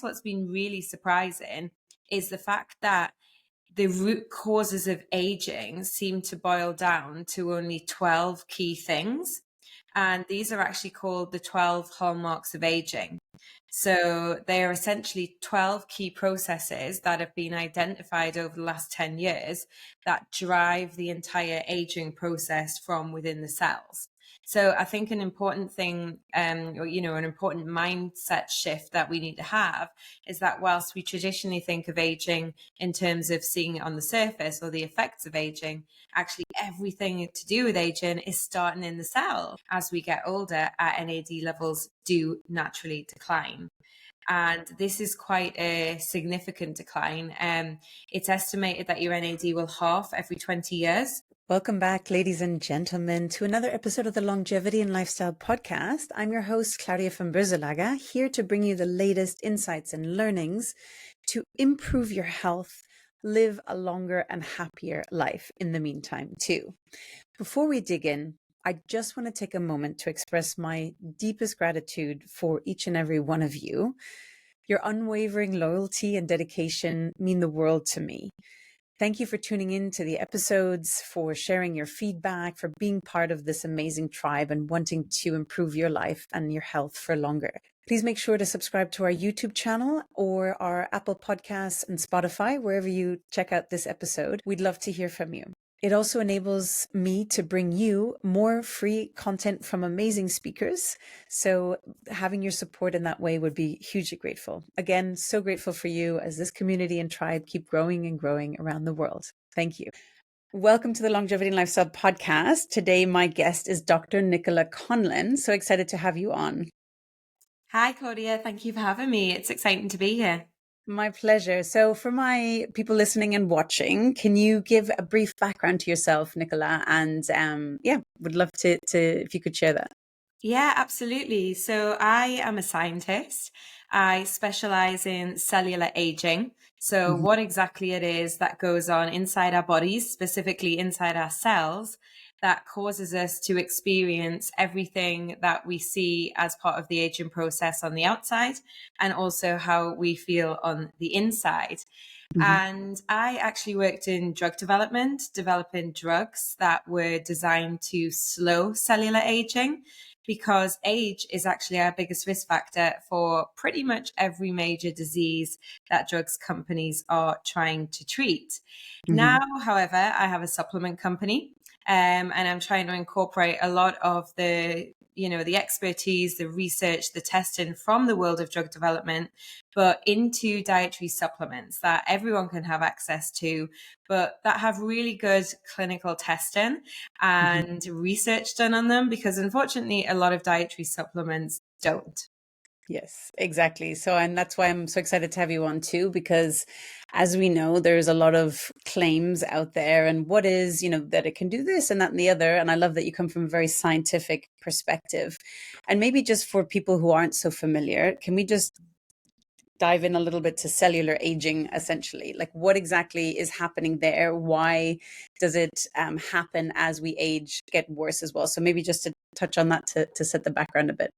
what's been really surprising is the fact that the root causes of aging seem to boil down to only 12 key things. And these are actually called the 12 hallmarks of aging. So they are essentially 12 key processes that have been identified over the last 10 years that drive the entire aging process from within the cells. So I think an important thing, or, an important mindset shift that we need to have is that whilst we traditionally think of aging in terms of seeing it on the surface or the effects of aging, actually everything to do with aging is starting in the cell. As we get older, our NAD levels do naturally decline. And this is quite a significant decline. It's estimated that your NAD will halve every 20 years. Welcome back, ladies and gentlemen, to another episode of the Longevity and Lifestyle Podcast. I'm your host, Claudia van Berzelaga, here to bring you the latest insights and learnings to improve your health, live a longer and happier life in the meantime, too. Before we dig in, I just want to take a moment to express my deepest gratitude for each and every one of you. Your unwavering loyalty and dedication mean the world to me. Thank you for tuning in to the episodes, for sharing your feedback, for being part of this amazing tribe and wanting to improve your life and your health for longer. Please make sure to subscribe to our YouTube channel or our Apple Podcasts and Spotify, wherever you check out this episode. We'd love to hear from you. It also enables me to bring you more free content from amazing speakers. So having your support in that way would be hugely grateful. Again, so grateful for you as this community and tribe keep growing and growing around the world. Thank you. Welcome to the Longevity and Lifestyle Podcast. Today, my guest is Dr. Nichola Conlon. So excited to have you on. Hi, Claudia. Thank you for having me. It's exciting to be here. My pleasure. So for my people listening and watching, can you give a brief background to yourself, Nichola? And would love to if you could share that. Yeah, absolutely. So I am a scientist. I specialize in cellular aging. So what exactly it is that goes on inside our bodies, specifically inside our cells, that causes us to experience everything that we see as part of the aging process on the outside, and also how we feel on the inside. And I actually worked in drug development, developing drugs that were designed to slow cellular aging, because age is actually our biggest risk factor for pretty much every major disease that drugs companies are trying to treat. Now, however, I have a supplement company, and I'm trying to incorporate a lot of the expertise, the research, the testing from the world of drug development, but into dietary supplements that everyone can have access to, but that have really good clinical testing and research done on them, because unfortunately, a lot of dietary supplements don't. Yes, exactly. So, and that's why I'm so excited to have you on too, because as we know, there's a lot of claims out there and what is, that it can do this and that and the other. And I love that you come from a very scientific perspective. And maybe just for people who aren't so familiar, can we just dive in a little bit to cellular aging, essentially? Like what exactly is happening there? Why does it happen as we age, get worse as well? So maybe just to touch on that to set the background a bit.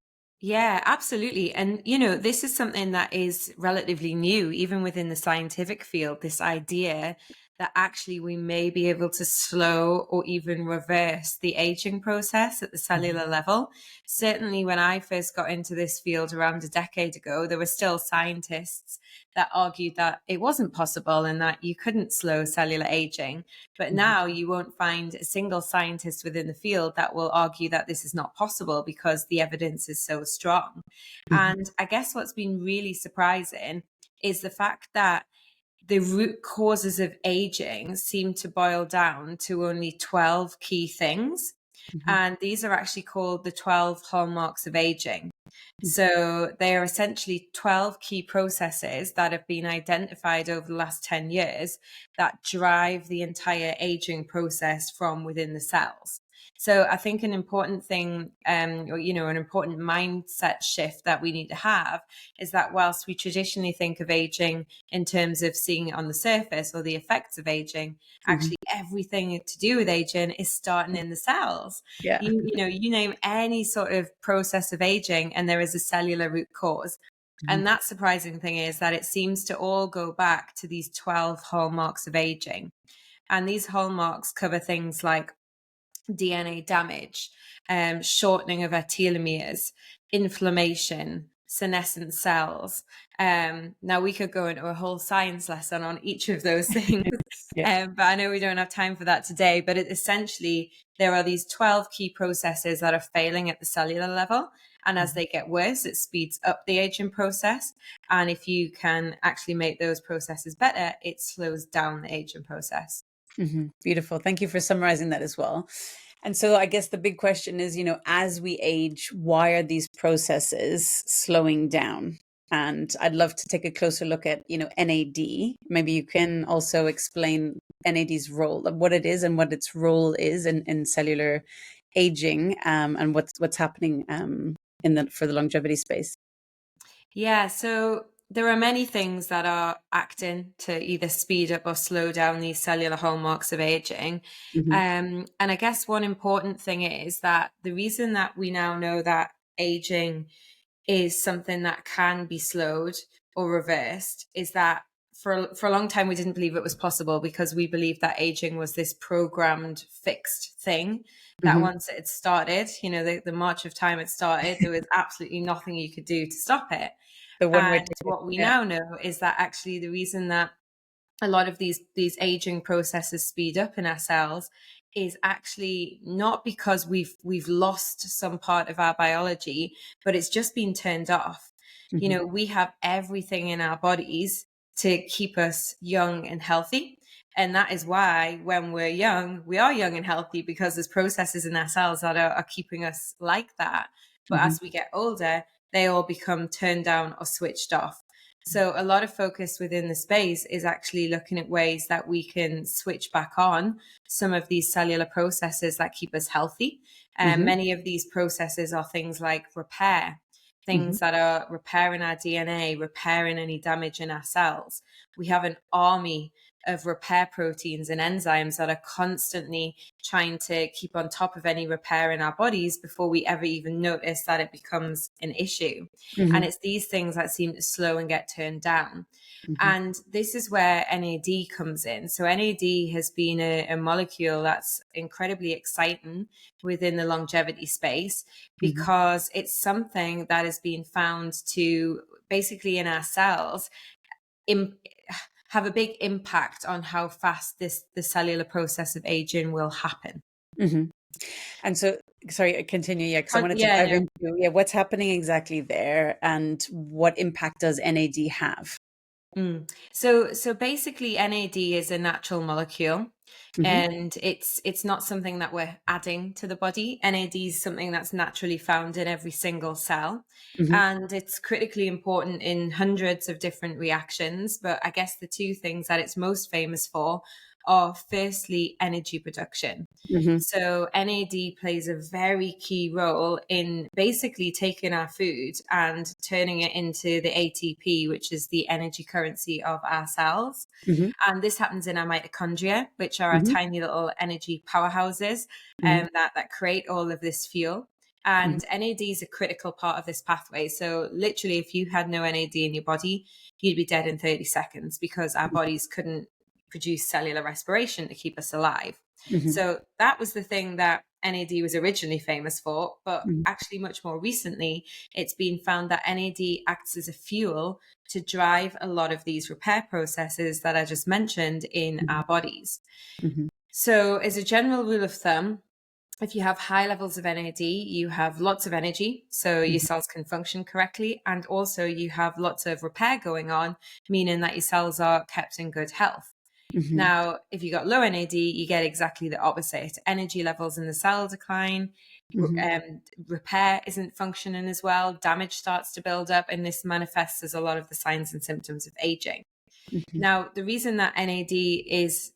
Yeah, absolutely. And, this is something that is relatively new, even within the scientific field, this idea that actually we may be able to slow or even reverse the aging process at the cellular level. Certainly, when I first got into this field around a decade ago, there were still scientists that argued that it wasn't possible and that you couldn't slow cellular aging. But now you won't find a single scientist within the field that will argue that this is not possible, because the evidence is so strong. And I guess what's been really surprising is the fact that the root causes of aging seem to boil down to only 12 key things. And these are actually called the 12 hallmarks of aging. So they are essentially 12 key processes that have been identified over the last 10 years that drive the entire aging process from within the cells. So I think an important thing, an important mindset shift that we need to have is that whilst we traditionally think of aging in terms of seeing it on the surface or the effects of aging, actually everything to do with aging is starting in the cells. Yeah. You name any sort of process of aging and there is a cellular root cause. And that surprising thing is that it seems to all go back to these 12 hallmarks of aging. And these hallmarks cover things like DNA damage, shortening of our telomeres, inflammation, senescent cells. Now, we could go into a whole science lesson on each of those things, Yeah. but I know we don't have time for that today. But essentially, there are these 12 key processes that are failing at the cellular level. And as they get worse, it speeds up the aging process. And if you can actually make those processes better, it slows down the aging process. Beautiful. Thank you for summarizing that as well. And so I guess the big question is, as we age, why are these processes slowing down? And I'd love to take a closer look at, NAD. Maybe you can also explain NAD's role, what it is and what its role is in cellular aging, and what's happening for the longevity space. Yeah, so there are many things that are acting to either speed up or slow down these cellular hallmarks of aging. And I guess one important thing is that the reason that we now know that aging is something that can be slowed or reversed is that for a long time we didn't believe it was possible, because we believed that aging was this programmed fixed thing that once it had started, the march of time had started, there was absolutely nothing you could do to stop it. The one-way And ticket. what we Yeah. now know is that actually the reason that a lot of these aging processes speed up in our cells is actually not because we've lost some part of our biology, but it's just been turned off. We have everything in our bodies to keep us young and healthy. And that is why when we're young, we are young and healthy, because there's processes in our cells that are keeping us like that. But as we get older, they all become turned down or switched off. So a lot of focus within the space is actually looking at ways that we can switch back on some of these cellular processes that keep us healthy. And many of these processes are things like repair, things that are repairing our DNA, repairing any damage in our cells. We have an army of repair proteins and enzymes that are constantly trying to keep on top of any repair in our bodies before we ever even notice that it becomes an issue. And it's these things that seem to slow and get turned down. And this is where NAD comes in. So NAD has been a molecule that's incredibly exciting within the longevity space, because it's something that has been found to basically in our cells have a big impact on how fast the cellular process of aging will happen. And so, sorry, continue. Yeah, because I wanted to Yeah, dive no. into what's happening exactly there, and what impact does NAD have? So basically NAD is a natural molecule, Hmm. and it's not something that we're adding to the body. NAD is something that's naturally found in every single cell, Hmm. and it's critically important in hundreds of different reactions. But I guess the two things that it's most famous for are, firstly, energy production. Hmm. So NAD plays a very key role in basically taking our food and turning it into the ATP, which is the energy currency of our cells. Hmm. And this happens in our mitochondria, which are our Hmm. tiny little energy powerhouses, Hmm. that create all of this fuel. And NAD is a critical part of this pathway. So literally, if you had no NAD in your body, you'd be dead in 30 seconds, because our bodies couldn't produce cellular respiration to keep us alive. Hmm. So that was the thing that NAD was originally famous for. But actually, much more recently, it's been found that NAD acts as a fuel to drive a lot of these repair processes that I just mentioned in our bodies. Hmm. So, as a general rule of thumb, if you have high levels of NAD, you have lots of energy, so your cells can function correctly. And also, you have lots of repair going on, meaning that your cells are kept in good health. Hmm. Now, if you got low NAD, you get exactly the opposite. Energy levels in the cell decline, Hmm. repair isn't functioning as well, damage starts to build up, and this manifests as a lot of the signs and symptoms of aging. Hmm. Now, the reason that NAD is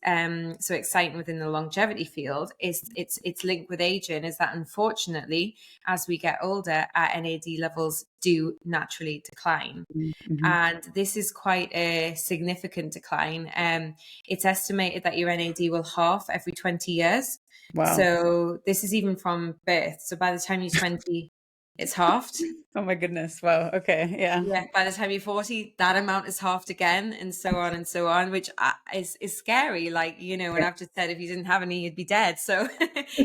so exciting within the longevity field is its linked with aging is that, unfortunately, as we get older, our NAD levels do naturally decline. Hmm. And this is quite a significant decline. It's estimated that your NAD will halve every 20 years. Wow. So this is even from birth. So by the time you're 20, it's halved. Oh my goodness. Wow. Okay. Yeah. Yeah, by the time you're 40, that amount is halved again, and so on, which is scary. Like, and Yeah. I've just said if you didn't have any, you'd be dead. So,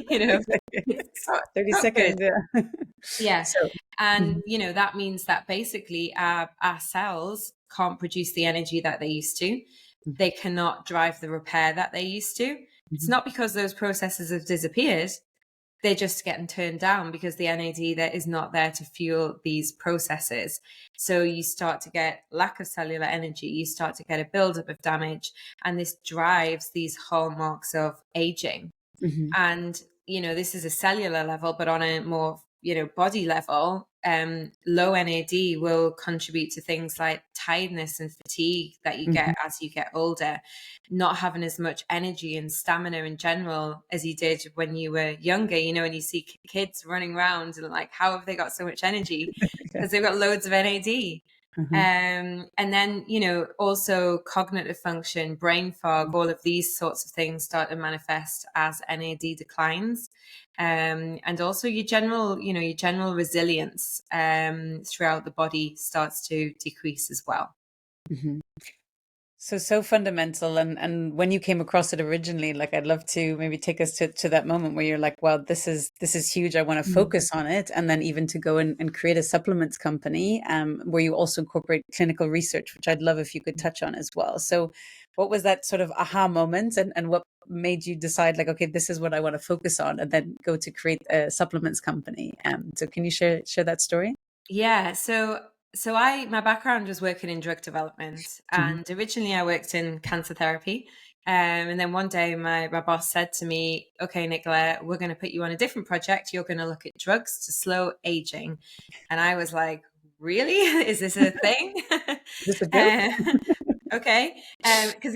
Exactly. it's not, 30 not good. seconds. Yeah. Yeah. So, And, mhm, that means that basically our cells can't produce the energy that they used to. mhm, They cannot drive the repair that they used to. It's mhm, not because those processes have disappeared. They're just getting turned down because the NAD that is not there to fuel these processes. So you start to get lack of cellular energy, you start to get a buildup of damage, and this drives these hallmarks of aging. mhm, And this is a cellular level, but on a more body level, low NAD will contribute to things like tiredness and fatigue that you mhm. get as you get older, not having as much energy and stamina in general as you did when you were younger. And you see kids running around and like, how have they got so much energy? Yeah. Because they've got loads of NAD. Mhm, And then, also cognitive function, brain fog, all of these sorts of things start to manifest as NAD declines. And also your general resilience throughout the body starts to decrease as well. mhm. So fundamental. And when you came across it originally, like I'd love to maybe take us to that moment where you're like, wow, this is huge. I want to Mm. focus on it. And then even to go and create a supplements company, where you also incorporate clinical research, which I'd love if you could touch on as well. So what was that sort of aha moment, and what made you decide like, okay, this is what I want to focus on, and then go to create a supplements company? So can you share that story? Yeah, so my background was working in drug development, Mhm. and originally I worked in cancer therapy. And then one day my boss said to me, "Okay, Nicola, we're going to put you on a different project. You're going to look at drugs to slow aging." And I was like, "Really? Is this a thing?" Is this a joke? uh, Okay. Because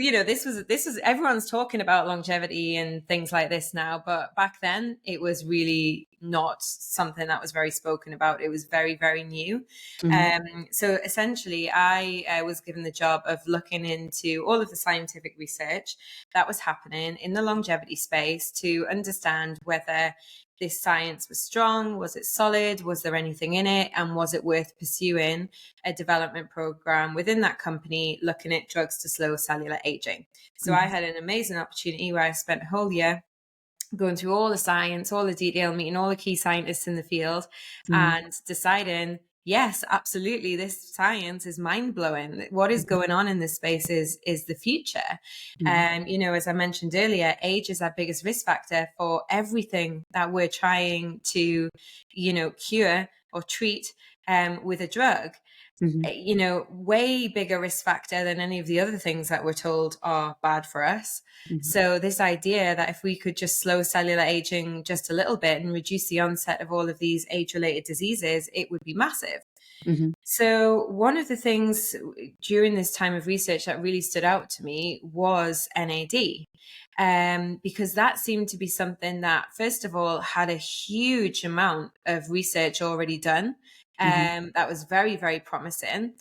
this was everyone's talking about longevity and things like this now, but back then it was really not something that was very spoken about. It was very, very new. Mhm, So essentially, I was given the job of looking into all of the scientific research that was happening in the longevity space to understand whether this science was strong, was it solid, was there anything in it, and was it worth pursuing a development program within that company looking at drugs to slow cellular aging. So I mhm, had an amazing opportunity where I spent a whole year going through all the science, all the detail, meeting all the key scientists in the field, mhm, and deciding, yes, absolutely, this science is mind blowing. What is mhm, going on in this space is the future. mhm, As I mentioned earlier, age is our biggest risk factor for everything that we're trying to, cure or treat with a drug. mhm, Way bigger risk factor than any of the other things that we're told are bad for us. mhm, So this idea that if we could just slow cellular aging just a little bit and reduce the onset of all of these age-related diseases, it would be massive. mhm, So one of the things during this time of research that really stood out to me was NAD. Because that seemed to be something that, first of all, had a huge amount of research already done. mhm, That was very, very promising.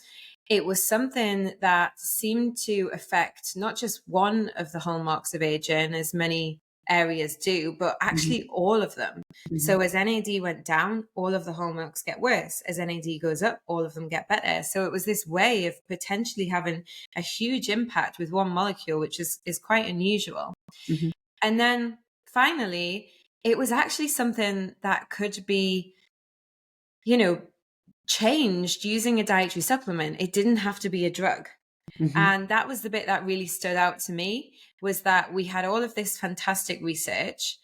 It was something that seemed to affect not just one of the hallmarks of aging, as many areas do, but mhm, actually all of them. mhm, So as NAD went down, all of the hallmarks get worse. As NAD goes up, all of them get better. So it was this way of potentially having a huge impact with one molecule, which is quite unusual. mhm, And then finally, it was actually something that could be, you know, changed using a dietary supplement. It didn't have to be a drug. mhm, And that was the bit that really stood out to me, was that we had all of this fantastic research,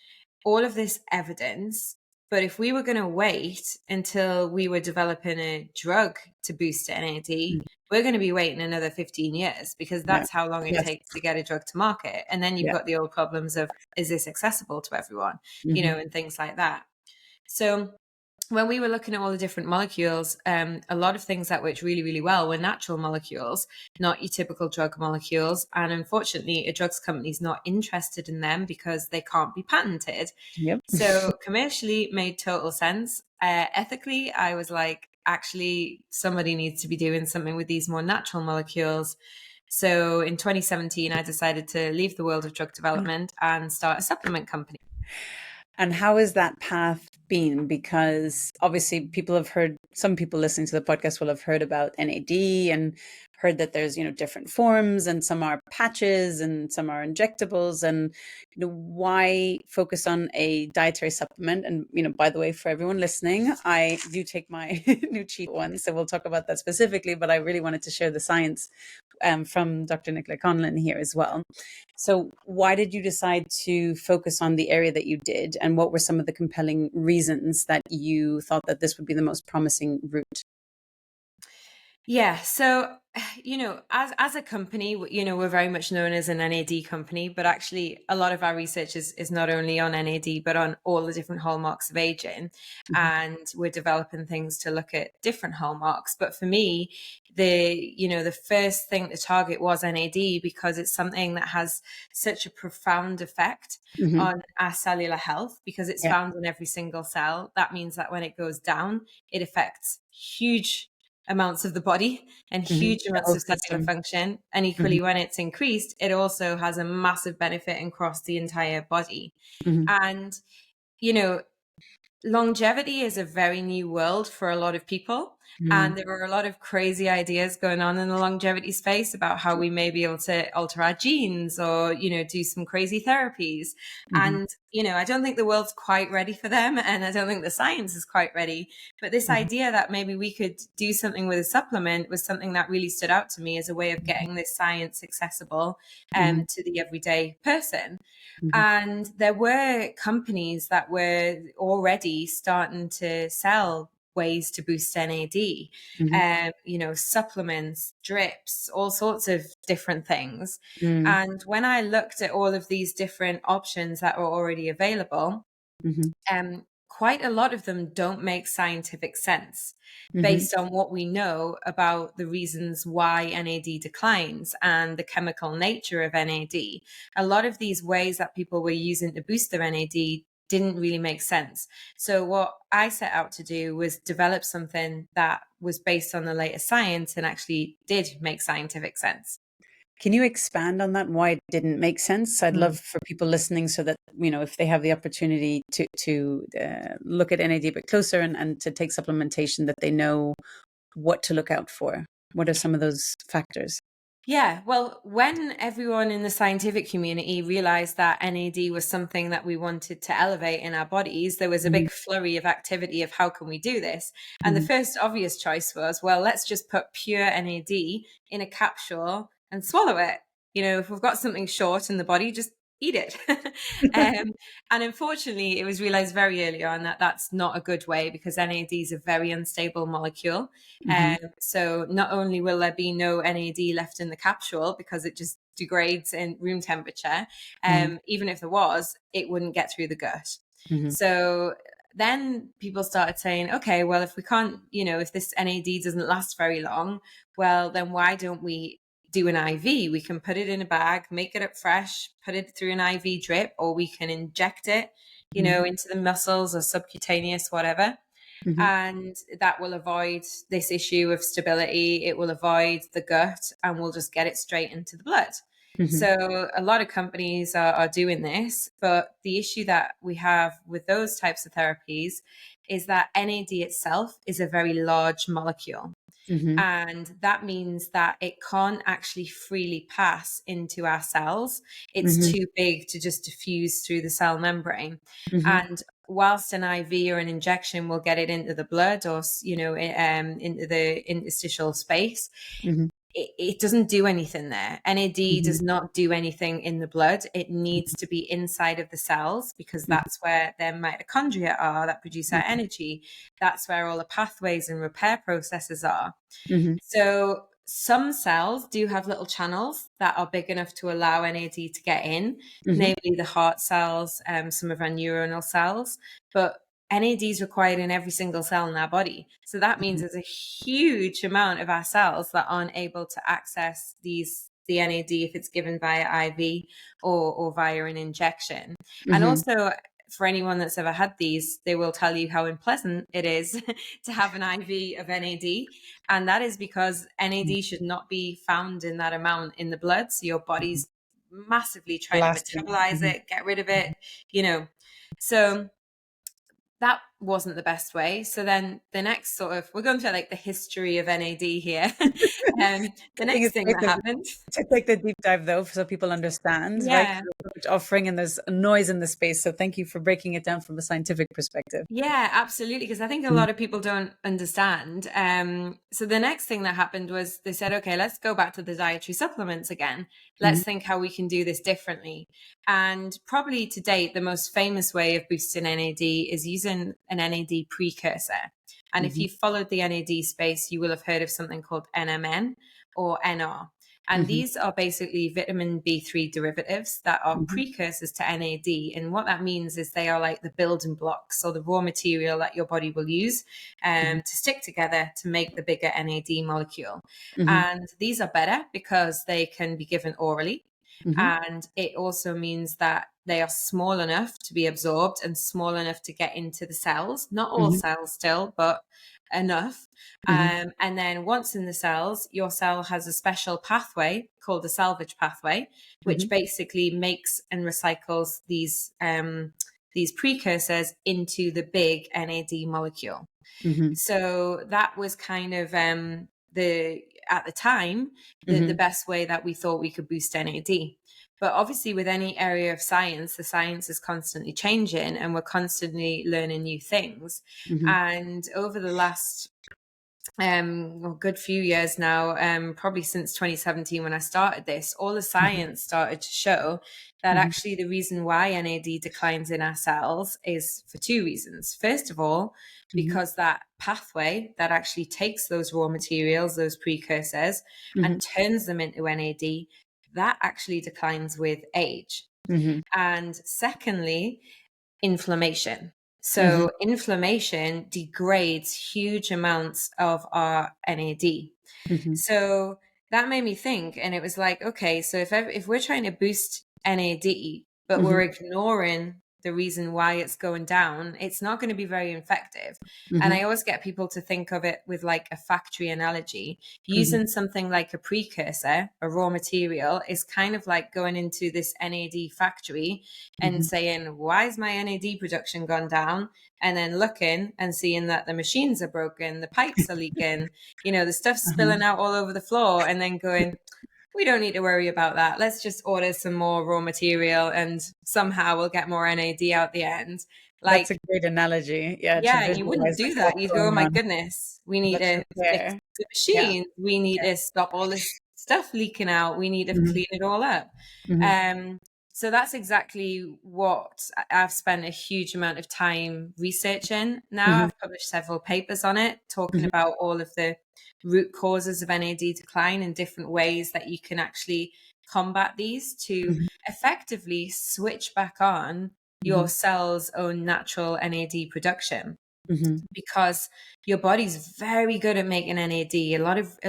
all of this evidence. But if we were going to wait until we were developing a drug to boost NAD, mhm. we're going to be waiting another 15 years, because Yeah. that's how long it Yes. takes to get a drug to market. And then you've Yeah. got the old problems of, is this accessible to everyone, Mhm, and things like that. So when we were looking at all the different molecules, a lot of things that worked really, really well were natural molecules, not your typical drug molecules. And unfortunately, a drugs company is not interested in them because they can't be patented. Yep. So commercially, it made total sense. Ethically, I was like, actually, somebody needs to be doing something with these more natural molecules. So in 2017, I decided to leave the world of drug development and start a supplement company. And how has that path been? Because obviously people have heard, some people listening to the podcast will have heard about NAD and heard that there's, different forms, and some are patches and some are injectables. And, why focus on a dietary supplement? And, by the way, for everyone listening, I do take my Nuchido one, so we'll talk about that specifically, but I really wanted to share the science from Dr. Nichola Conlon here as well. So why did you decide to focus on the area that you did? And what were some of the compelling reasons that you thought that this would be the most promising route? Yeah. So, as a company, we're very much known as an NAD company, but actually a lot of our research is not only on NAD, but on all the different hallmarks of aging. Mm-hmm. And we're developing things to look at different hallmarks. But for me, the first thing to target was NAD, because it's something that has such a profound effect Mm-hmm. on our cellular health, because it's Yeah. found in every single cell. That means that when it goes down, it affects huge amounts of the body and Mm-hmm. huge The amounts whole of cellular system. function. And Mm-hmm. equally, when it's increased, it also has a massive benefit across the entire body. Mm-hmm. And, you know, longevity is a very new world for a lot of people. And there are a lot of crazy ideas going on in the longevity space about how we may be able to alter our genes or, do some crazy therapies. Mm-hmm. And, I don't think the world's quite ready for them. And I don't think the science is quite ready. But this Mm-hmm. idea that maybe we could do something with a supplement was something that really stood out to me as a way of getting this science accessible Mm-hmm. to the everyday person. Mm-hmm. And there were companies that were already starting to sell ways to boost NAD, supplements, drips, all sorts of different things. Mm-hmm. And when I looked at all of these different options that were already available, quite a lot of them don't make scientific sense Mm-hmm. based on what we know about the reasons why NAD declines and the chemical nature of NAD. A lot of these ways that people were using to boost their NAD didn't really make sense. So what I set out to do was develop something that was based on the latest science and actually did make scientific sense. Can you expand on that? Why it didn't make sense? I'd Mm. love for people listening, so that, if they have the opportunity to look at NAD a bit closer, and to take supplementation, that they know what to look out for. What are some of those factors? Yeah, well, when everyone in the scientific community realized that NAD was something that we wanted to elevate in our bodies, there was a Mm-hmm. big flurry of activity of how can we do this? And the Mm-hmm. first obvious choice was, well, let's just put pure NAD in a capsule and swallow it. If we've got something short in the body, just eat it. And unfortunately, it was realized very early on that that's not a good way, because NAD is a very unstable molecule. Mm-hmm. So not only will there be no NAD left in the capsule because it just degrades in room temperature, Mm-hmm. even if there was, it wouldn't get through the gut. Mm-hmm. So then people started saying, okay, well, if we can't, if this NAD doesn't last very long, well, then why don't we do an IV? We can put it in a bag, make it up fresh, put it through an IV drip, or we can inject it, into the muscles or subcutaneous, whatever. Mm-hmm. And that will avoid this issue of stability. It will avoid the gut, and we'll just get it straight into the blood. Mm-hmm. So a lot of companies are doing this, but the issue that we have with those types of therapies is that NAD itself is a very large molecule. Mm-hmm. And that means that it can't actually freely pass into our cells. It's Mm-hmm. too big to just diffuse through the cell membrane. Mm-hmm. And whilst an IV or an injection will get it into the blood, or into the interstitial space, Mm-hmm. it doesn't do anything there. NAD Mm-hmm. does not do anything in the blood. It needs to be inside of the cells, because that's where their mitochondria are that produce our energy. That's where all the pathways and repair processes are. Mm-hmm. So some cells do have little channels that are big enough to allow NAD to get in, Mm-hmm. namely the heart cells, some of our neuronal cells. But NAD is required in every single cell in our body. So that means there's a huge amount of our cells that aren't able to access the NAD if it's given via IV or via an injection. And Mm-hmm. also, for anyone that's ever had these, they will tell you how unpleasant it is to have an IV of NAD. And that is because NAD should not be found in that amount in the blood. So your body's massively trying to Blasting. metabolize Mm-hmm. it, get rid of it, you know. So that wasn't the best way. So then the next sort of, we're going through like the history of NAD here. The I think next it's thing great that happened. to take the deep dive though, so people understand, right? Yeah. Because there's so much offering and there's noise in the space. So thank you for breaking it down from a scientific perspective. Yeah, absolutely. Because I think a lot of people don't understand. So the next thing that happened was they said, okay, let's go back to the dietary supplements again. Mhm, Let's think how we can do this differently. And probably to date, the most famous way of boosting NAD is using an NAD precursor. And if mhm, you followed the NAD space, you will have heard of something called NMN or NR. And mhm, these are basically vitamin B3 derivatives that are mhm, precursors to NAD. And what that means is they are like the building blocks or the raw material that your body will use mhm, to stick together to make the bigger NAD molecule. mhm, And these are better because they can be given orally. mhm, And it also means that they are small enough to be absorbed and small enough to get into the cells. Not all mhm, cells still, but enough. mhm, And then once in the cells, your cell has a special pathway called the salvage pathway, which mhm, basically makes and recycles these precursors into the big NAD molecule. mhm, So that was kind of the at the time the mhm, best way that we thought we could boost NAD. But obviously, with any area of science, the science is constantly changing, and we're constantly learning new things. mhm, And over the last a good few years now, probably since 2017 when I started this, all the mhm, science started to show that mhm, actually the reason why NAD declines in our cells is for two reasons. First of all, mhm, because that pathway that actually takes those raw materials, those precursors, mhm, and turns them into NAD, that actually declines with age. mhm, And secondly, inflammation. mhm, So inflammation degrades huge amounts of our NAD. mhm, So that made me think, and it was like, okay, so if we're trying to boost NAD, but mhm, we're ignoring the reason why it's going down, it's not going to be very effective. And mhm, I always get people to think of it with like a factory analogy. mhm, Using something like a precursor, a raw material, is kind of like going into this NAD factory and mhm, saying, why is my NAD production gone down? And then looking and seeing that the machines are broken, the pipes are leaking, the stuff's uh-huh. spilling out all over the floor, and then going, we don't need to worry about that. Let's just order some more raw material and somehow we'll get more NAD out the end. That's a Like, great analogy. Yeah, to yeah, you wouldn't visualize do like that. what's You'd go, oh going my on. goodness, we need Let's to fix repair. the Yeah. machine. We need Yeah. to stop all this stuff leaking out. We need to Mhm, clean it all up. mhm, Um, so that's exactly what I've spent a huge amount of time researching now. mhm, I've published several papers on it, talking mhm, about all of the root causes of NAD decline and different ways that you can actually combat these to mhm, effectively switch back on your mhm, cell's own natural NAD production, mhm. because your body's very good at making NAD. A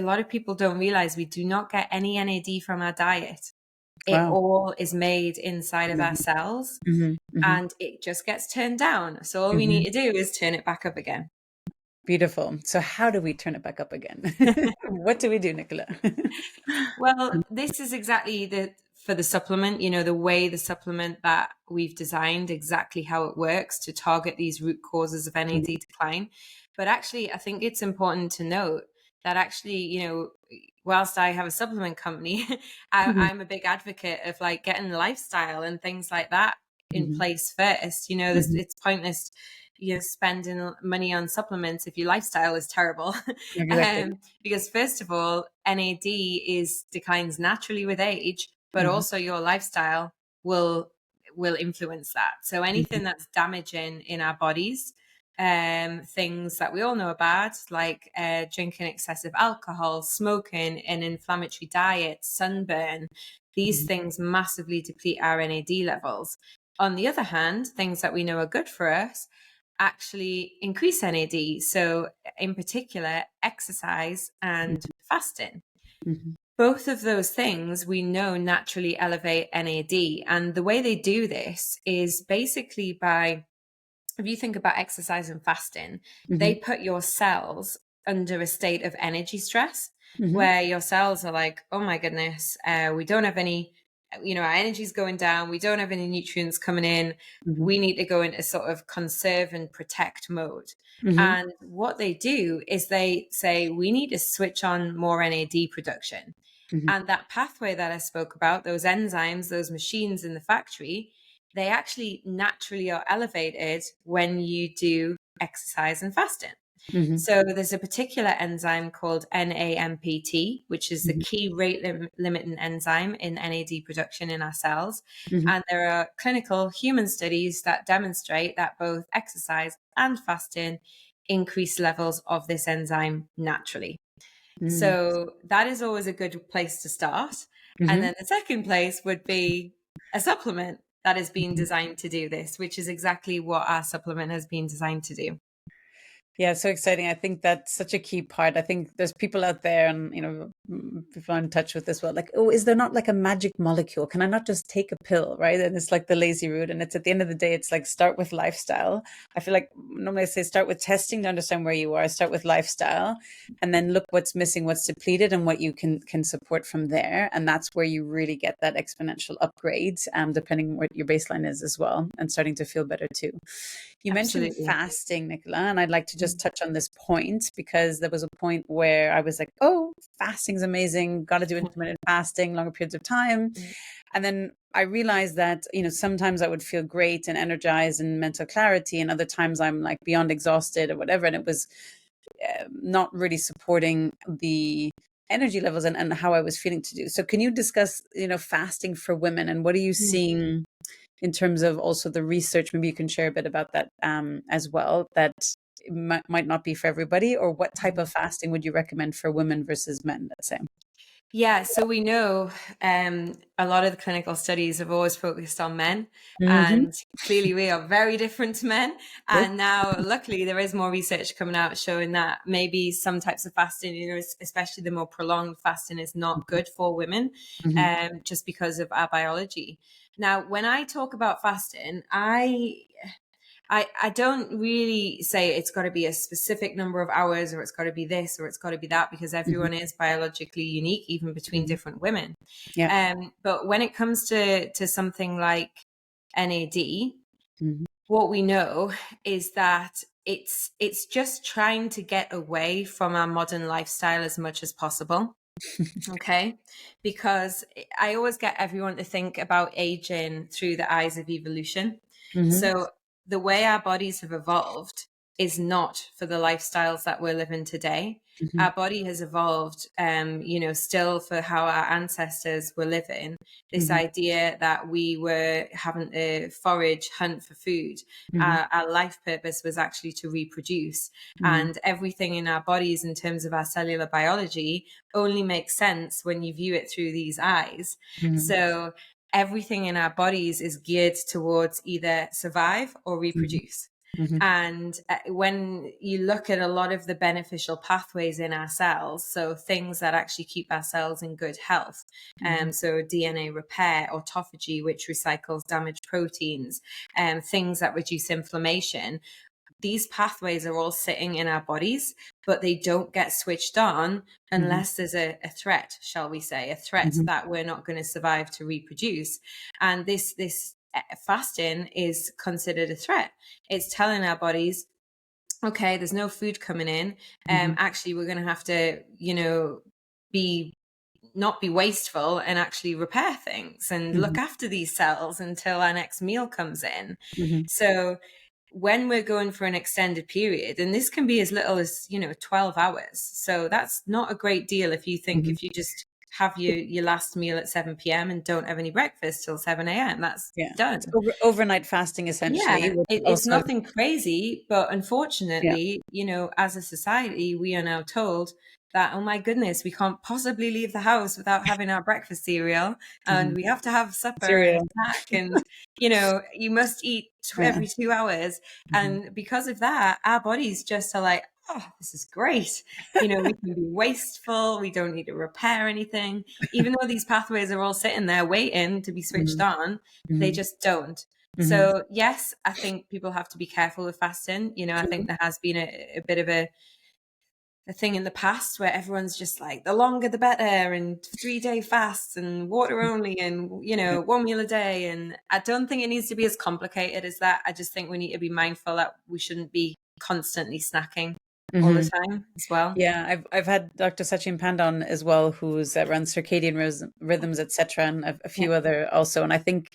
lot of people don't realize we do not get any NAD from our diet. It Wow. all is made inside of our Mhm, cells mhm, mhm, and it just gets turned down. So all we mhm. need to do is turn it back up again. Beautiful. So how do we turn it back up again? What do we do, Nicola? Well, this is exactly for the supplement, the way the supplement that we've designed, exactly how it works to target these root causes of Mhm, NAD decline. But actually, I think it's important to note that actually, whilst I have a supplement company, mhm, I'm a big advocate of like getting lifestyle and things like that in mhm, place first. mhm. It's pointless, spending money on supplements if your lifestyle is terrible. Exactly. Because first of all, NAD is declines naturally with age, but Mhm, also your lifestyle will will influence that. So mhm, anything that's damaging in our bodies, things that we all know about, like drinking excessive alcohol, smoking, an inflammatory diet, sunburn, these mhm, things massively deplete our NAD levels. On the other hand, things that we know are good for us actually increase NAD. So, in particular, exercise and fasting. mhm, Both of those things we know naturally elevate NAD. And the way they do this is basically by, if you think about exercise and fasting, they mhm, put your cells under a state of energy stress mhm, where your cells are like, oh my goodness, we don't have any our energy's going down, we don't have any nutrients coming in, Mhm. we need to go into sort of conserve and protect mode. Mhm. And what they do is they say we need to switch on more NAD production. Mhm. And that pathway that I spoke about, those enzymes, those machines in the factory, they actually naturally are elevated when you do exercise and fasting. Mhm. So there's a particular enzyme called NAMPT, which is the Mhm. key rate limiting enzyme in NAD production in our cells. Mhm. And there are clinical human studies that demonstrate that both exercise and fasting increase levels of this enzyme naturally. Mm. So that is always a good place to start. And Mhm. then the second place would be a supplement that is being Mhm. designed to do this, which is exactly what our supplement has been designed to do. Yeah, so exciting. I think that's such a key part. I think there's people out there and, people I'm in touch with as well. Like, oh, is there not like a magic molecule? Can I not just take a pill, right? And it's like the lazy route. And it's at the end of the day, it's like start with lifestyle. I feel like normally I say start with testing to understand where you are, start with lifestyle, and then look what's missing, what's depleted, and what you can support from there. And that's where you really get that exponential upgrade, depending on what your baseline is as well, and starting to feel better too. You mentioned Absolutely. fasting, Nichola, and I'd like to just touch on this point because there was a point where I was like, oh, fasting's amazing, got to do intermittent fasting, longer periods of time. And then I realized that, sometimes I would feel great and energized and mental clarity, and other times I'm like beyond exhausted or whatever. And it was not really supporting the energy levels and how I was feeling to do. So can you discuss, fasting for women and what are you seeing in terms of also the research? Maybe you can share a bit about that as well, that might not be for everybody, or what type of fasting would you recommend for women versus men, let's say? Yeah, so we know a lot of the clinical studies have always focused on men, Mm-hmm. and clearly we are very different to men. Yes. And now, luckily, there is more research coming out showing that maybe some types of fasting, especially the more prolonged fasting, is not good for women, Mm-hmm. just because of our biology. Now, when I talk about fasting, I don't really say it's got to be a specific number of hours or it's got to be this or it's got to be that, because Mm-hmm. everyone is biologically unique, even between Mm-hmm. different women. Yeah. But when it comes to something like NAD, Mm-hmm. what we know is that it's just trying to get away from our modern lifestyle as much as possible. Okay. Because I always get everyone to think about aging through the eyes of evolution. Mm-hmm. So the way our bodies have evolved is not for the lifestyles that we're living today. Mm-hmm. Our body has evolved, still for how our ancestors were living. This Mm-hmm. idea that we were having to forage, hunt for food. Mm-hmm. Our life purpose was actually to reproduce. Mm-hmm. And everything in our bodies, in terms of our cellular biology, only makes sense when you view it through these eyes. Mm-hmm. So everything in our bodies is geared towards either survive or reproduce. Mm-hmm. And when you look at a lot of the beneficial pathways in our cells, so things that actually keep our cells in good health, Mm-hmm. so DNA repair, autophagy, which recycles damaged proteins, things that reduce inflammation, these pathways are all sitting in our bodies, but they don't get switched on Mm-hmm. unless there's a threat, shall we say, a threat Mm-hmm. that we're not going to survive to reproduce. And this fasting is considered a threat. It's telling our bodies, okay, there's no food coming in. Mm-hmm. Actually, we're going to have to, be not be wasteful and actually repair things and Mm-hmm. look after these cells until our next meal comes in. Mm-hmm. So when we're going for an extended period, and this can be as little as 12 hours, so that's not a great deal if you think, Mm-hmm. if you just have your last meal at 7 p.m. and don't have any breakfast till 7 a.m., that's Yeah. It's done. overnight fasting essentially, Yeah, which it's also, nothing crazy, but yeah. unfortunately, as a society, we are now told that, oh my goodness, we can't possibly leave the house without having our breakfast cereal, Mm-hmm. and we have to have supper and a Cereal. snack, and you must eat Yeah. every 2 hours. Mm-hmm. And because of that, our bodies just are like, oh, this is great. We can be wasteful, we don't need to repair anything, even though these pathways are all sitting there waiting to be switched Mm-hmm. on, they Mm-hmm. just don't. Mm-hmm. So yes, I think people have to be careful with fasting. I think there has been a bit of a thing in the past where everyone's just like the longer the better, and 3-day fasts and water only, and Yeah. 1 meal a day. And I don't think it needs to be as complicated as that. I just think we need to be mindful that we shouldn't be constantly snacking all the Hmm. time as well. Yeah, I've had Dr. Sachin Pandon as well, who's runs circadian rhythms, etc., and a Yeah, few other also. And I think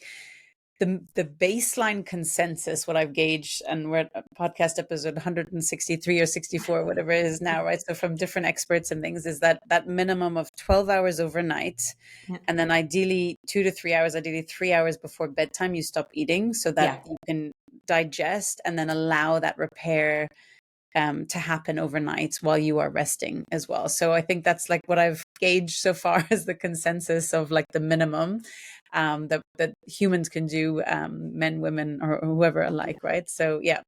the baseline consensus, what I've gauged, and we're at podcast episode 163 or 64, whatever it is now, right? So from different experts and things, is that minimum of 12 hours overnight, yeah, and then ideally 2 to 3 hours, ideally 3 hours before bedtime, you stop eating so that yeah, you can digest and then allow that repair to happen overnight while you are resting as well. So I think that's like what I've gauged so far as the consensus of like the minimum that humans can do, men, women, or whoever alike, right? So yeah,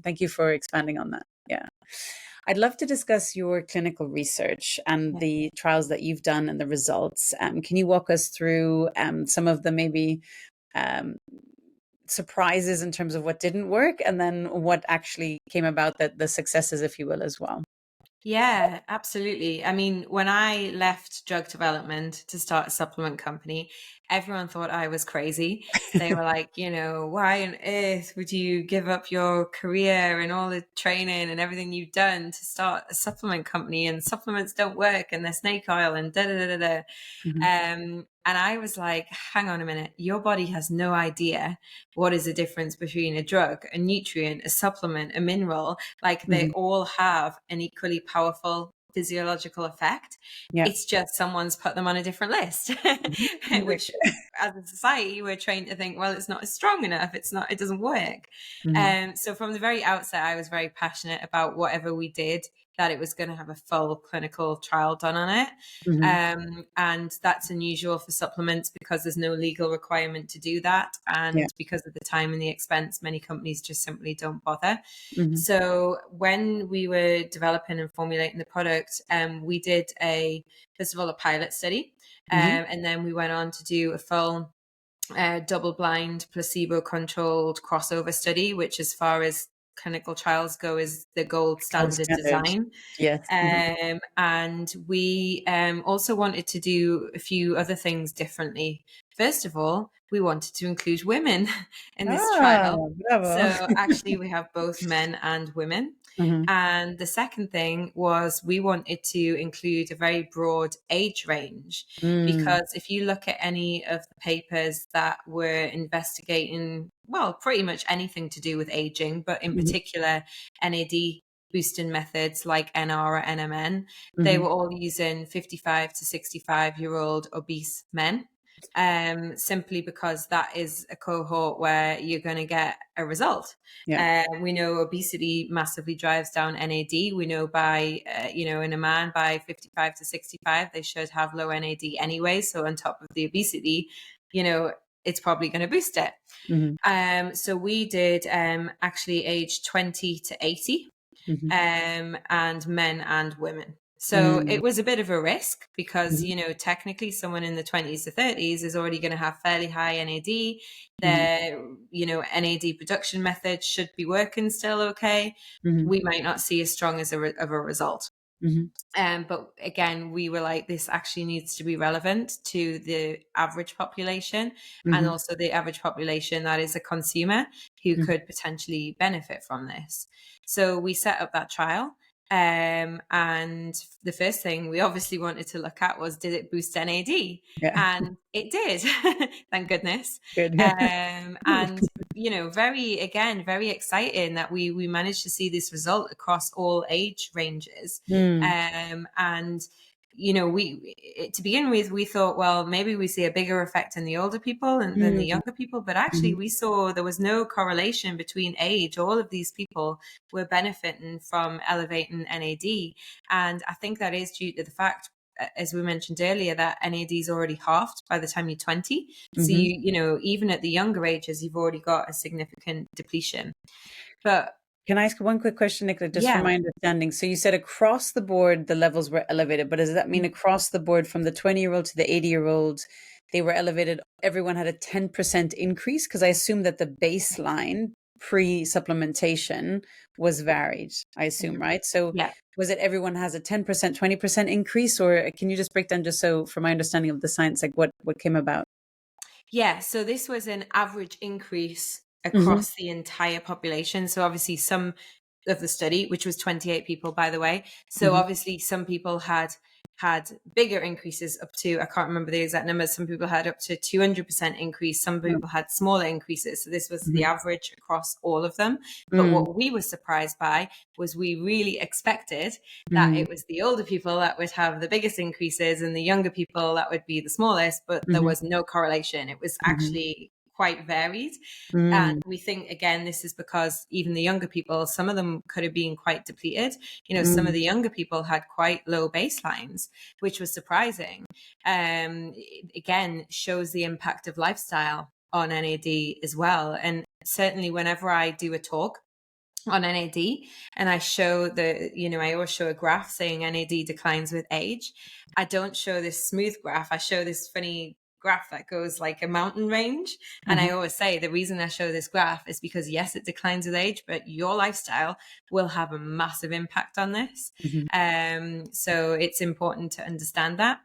thank you for expanding on that. Yeah. I'd love to discuss your clinical research and yeah. the trials that you've done and the results. Can you walk us through some of the maybe um, surprises in terms of what didn't work, and then what actually came about, that the successes, if you will, as well? Yeah, absolutely. I mean, when I left drug development to start a supplement company, everyone thought I was crazy. They were like, why on earth would you give up your career and all the training and everything you've done to start a supplement company? And supplements don't work, and they're snake oil and da da da da da. Hmm. And I was like, hang on a minute, your body has no idea what is the difference between a drug, a nutrient, a supplement, a mineral. Like, they Hmm. all have an equally powerful physiological effect. Yeah. It's just someone's put them on a different list, Hmm. which as a society, we're trained to think, well, it's not strong enough. It doesn't work. Hmm. So from the very outset, I was very passionate about whatever we did, that it was going to have a full clinical trial done on it. Hmm. And that's unusual for supplements because there's no legal requirement to do that. Yeah. And because of the time and the expense, many companies just simply don't bother. Hmm. So when we were developing and formulating the product, we did first of all, a pilot study. Hmm. And then we went on to do a full double-blind, placebo-controlled crossover study, which, as far as clinical trials go, is the gold Gold standard standard. design. Yes. Hmm. And we also wanted to do a few other things differently. First of all, we wanted to include women in this Ah, trial. bravo. So actually, we have both men and women. Hmm. And the second thing was we wanted to include a very broad age range, Mm. because if you look at any of the papers that were investigating, well, pretty much anything to do with aging, but in Hmm. particular NAD boosting methods like NR or NMN, they Hmm. were all using 55 to 65-year-old obese men, simply because that is a cohort where you're going to get a result. Yeah. We know obesity massively drives down NAD. We know in a man by 55 to 65, they should have low NAD anyway. So on top of the obesity, it's probably going to boost it. Hmm. So we did actually age 20 to 80, Hmm. and men and women. So Mm. it was a bit of a risk because, Hmm. technically someone in the 20s to 30s is already going to have fairly high NAD. Hmm. Their, NAD production methods should be working still okay. Hmm. We might not see as strong of a result. Hmm. But again, we were like, this actually needs to be relevant to the average population, and Hmm. also the average population that is a consumer who could potentially benefit from this. So we set up that trial. And the first thing we obviously wanted to look at was, did it boost NAD? Yeah. And it did, thank goodness. Good. And very exciting that we managed to see this result across all age ranges. Mm. And to begin with, we thought, well, maybe we see a bigger effect in the older people than the Mm. younger people, but actually Mhm. we saw there was no correlation between age. All of these people were benefiting from elevating NAD, and I think that is due to the fact, as we mentioned earlier, that NAD is already halved by the time you're 20. So Mhm. even at the younger ages, you've already got a significant depletion. But Can I ask one quick question, Nicola, just from yeah, my understanding? So you said across the board, the levels were elevated, but does that mean across the board from the 20-year-old to the 80-year-old, they were elevated? Everyone had a 10% increase? Because I assume that the baseline pre-supplementation was varied, I assume, right? So Yeah. was it everyone has a 10%, 20% increase, or can you just break down, just so for my understanding of the science, like what came about? Yeah, so this was an average increase Mm-hmm. across the entire population. So obviously some of the study, which was 28 people, by the way. So Mm-hmm. obviously some people had bigger increases up to, I can't remember the exact numbers. Some people had up to 200% increase. Some people had smaller increases. So this was the Mm-hmm. average across all of them. But Mm-hmm. what we were surprised by was we really expected that Mm-hmm. it was the older people that would have the biggest increases and the younger people that would be the smallest, but there Mm-hmm. was no correlation. It was Mm-hmm. actually quite varied. And Mm-hmm. we think, again, this is because even the younger people, some of them could have been quite depleted. Some of Mm-hmm. the younger people had quite low baselines, which was surprising. Again, shows the impact of lifestyle on NAD as well. And certainly whenever I do a talk on NAD and I show I always show a graph saying NAD declines with age. I don't show this smooth graph. I show this funny graph that goes like a mountain range. And I always say the reason I show this graph is because yes, it declines with age, but your lifestyle will have a massive impact on this. Mm-hmm. So it's important to understand that.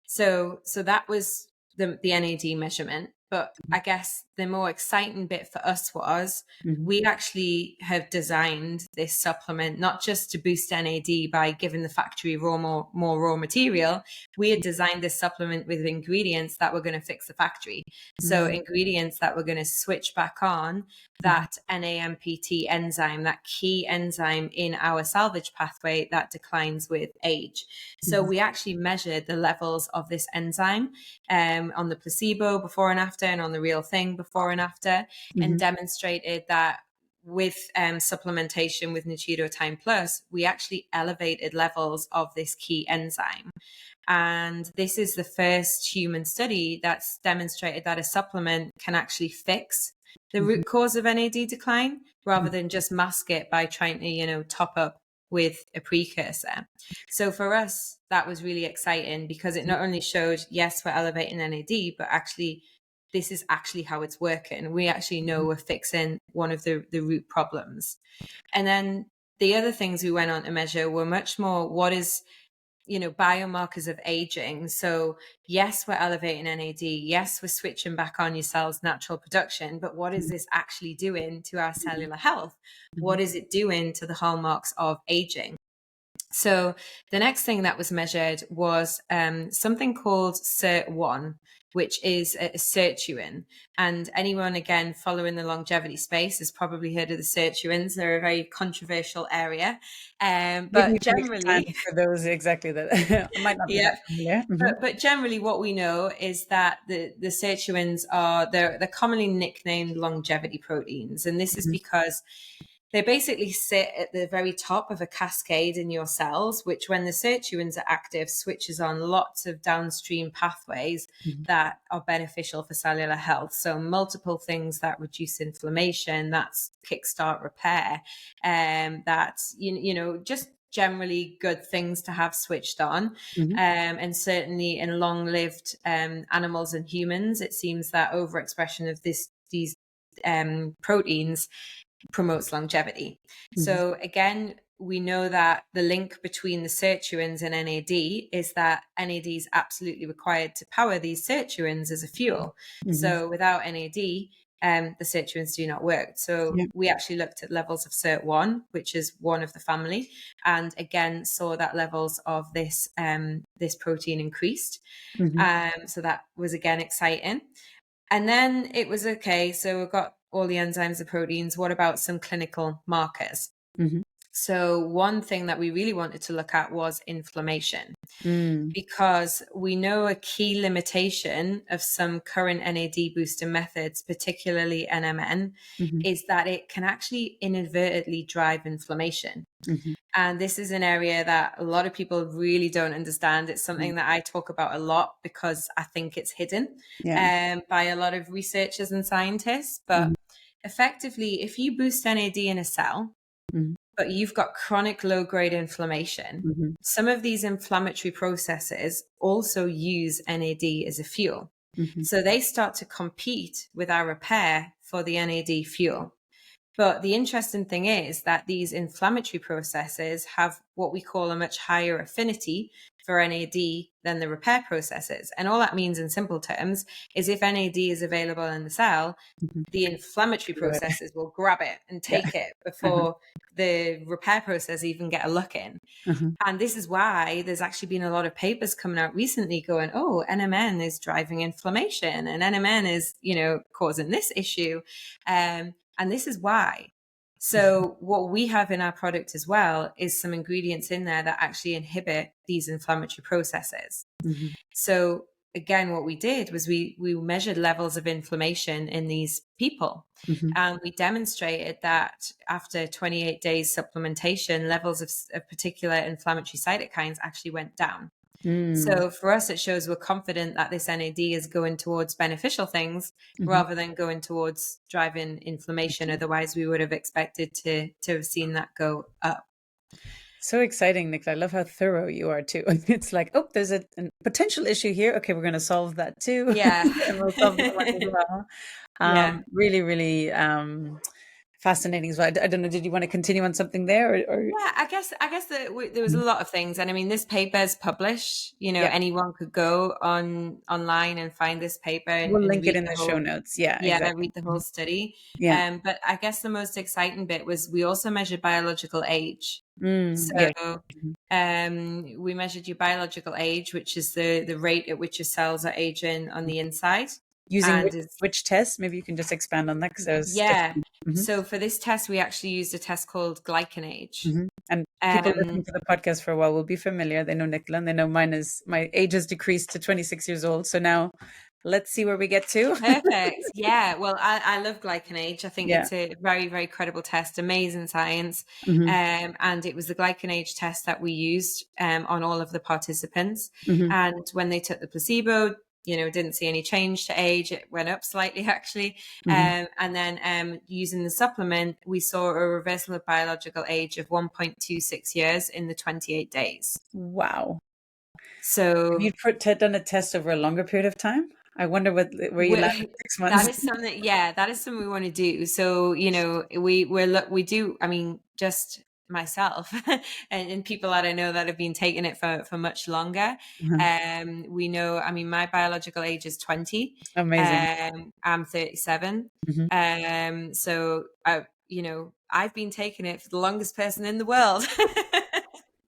So that was the NAD measurement. But I guess the more exciting bit for us was Mm-hmm. we actually have designed this supplement not just to boost NAD by giving the factory more raw material. We had designed this supplement with ingredients that were going to fix the factory. So ingredients that were going to switch back on that NAMPT enzyme, that key enzyme in our salvage pathway that declines with age. So we actually measured the levels of this enzyme on the placebo before and after, and on the real thing before and after, and demonstrated that with supplementation with Nuchido Time Plus, we actually elevated levels of this key enzyme. And this is the first human study that's demonstrated that a supplement can actually fix the root cause of NAD decline rather than just mask it by trying to, top up with a precursor. So for us, that was really exciting because it not only showed, yes, we're elevating NAD, but actually this is actually how it's working. We actually know we're fixing one of the root problems. And then the other things we went on to measure were much more what is biomarkers of aging. So yes, we're elevating NAD. Yes, we're switching back on your cell's natural production. But what is this actually doing to our cellular health? What is it doing to the hallmarks of aging? So the next thing that was measured was something called SIRT1, which is a sirtuin. And anyone, again, following the longevity space has probably heard of the sirtuins. They're a very controversial area. Give me But a quick time generally, for those exactly that might not be yeah, that familiar. but generally what we know is that the sirtuins they're commonly nicknamed longevity proteins. And this is because they basically sit at the very top of a cascade in your cells, which when the sirtuins are active, switches on lots of downstream pathways that are beneficial for cellular health. So multiple things that reduce inflammation, that's kickstart repair, that's, just generally good things to have switched on. And certainly in long-lived animals and humans, it seems that overexpression of these proteins promotes longevity. So again, we know that the link between the sirtuins and NAD is that NAD is absolutely required to power these sirtuins as a fuel. So without NAD, the sirtuins do not work. So we actually looked at levels of SIRT1, which is one of the family, and again saw that levels of this protein increased. So that was again exciting. And then it was okay. So we've got all the enzymes, the proteins. What about some clinical markers? So one thing that we really wanted to look at was inflammation, because we know a key limitation of some current NAD booster methods, particularly NMN, is that it can actually inadvertently drive inflammation. And this is an area that a lot of people really don't understand. It's something that I talk about a lot because I think it's hidden by a lot of researchers and scientists. But effectively, if you boost NAD in a cell, but you've got chronic low-grade inflammation, some of these inflammatory processes also use NAD as a fuel. So they start to compete with our repair for the NAD fuel. But the interesting thing is that these inflammatory processes have what we call a much higher affinity for NAD than the repair processes. And all that means in simple terms is if NAD is available in the cell, the inflammatory processes will grab it and Yeah. take it Uh-huh. before the repair process even get a look in. Uh-huh. And this is why there's actually been a lot of papers coming out recently going, oh, NMN is driving inflammation and NMN is, causing this issue. And this is why. So what we have in our product as well is some ingredients in there that actually inhibit these inflammatory processes. Mm-hmm. So again, what we did was we measured levels of inflammation in these people. Mm-hmm. And we demonstrated that after 28 days supplementation, levels of particular inflammatory cytokines actually went down. So for us, it shows we're confident that this NAD is going towards beneficial things rather than going towards driving inflammation. Otherwise, we would have expected to have seen that go up. So exciting, Nick. I love how thorough you are too. It's like, oh, there's a potential issue here. Okay, we're going to solve that too. Yeah. And we'll solve that one as well. Yeah. Really, really fascinating as well. I don't know, did you want to continue on something there? Or... Yeah, I guess that there was a lot of things, and I mean, this paper is published. Yeah. Anyone could go online and find this paper We'll and link it read in the the show whole, notes. Yeah, exactly. read the whole study. Yeah. But I guess the most exciting bit was we also measured biological age. Yeah. So, we measured your biological age, which is the rate at which your cells are aging on the inside. Using And which test? Maybe you can just expand on that because I was So for this test, we actually used a test called glycan age. And people listening to the podcast for a while will be familiar. They know Nichola, and they know my age has decreased to 26 years old. So now let's see where we get to. Perfect. Yeah. Well, I love glycan age. I think it's a very, very credible test, amazing science. And it was the glycan age test that we used on all of the participants. And when they took the placebo, didn't see any change to age. It went up slightly, actually. And then using the supplement, we saw a reversal of biological age of 1.26 years in the 28 days. Wow. So you've done a test over a longer period of time? I wonder where you last 6 months. That is something, that is something we want to do. So, we do, I mean, just myself and people that I know that have been taking it for much longer. We know, I mean, my biological age is 20. Amazing. I'm 37. So I've been taking it for the longest person in the world.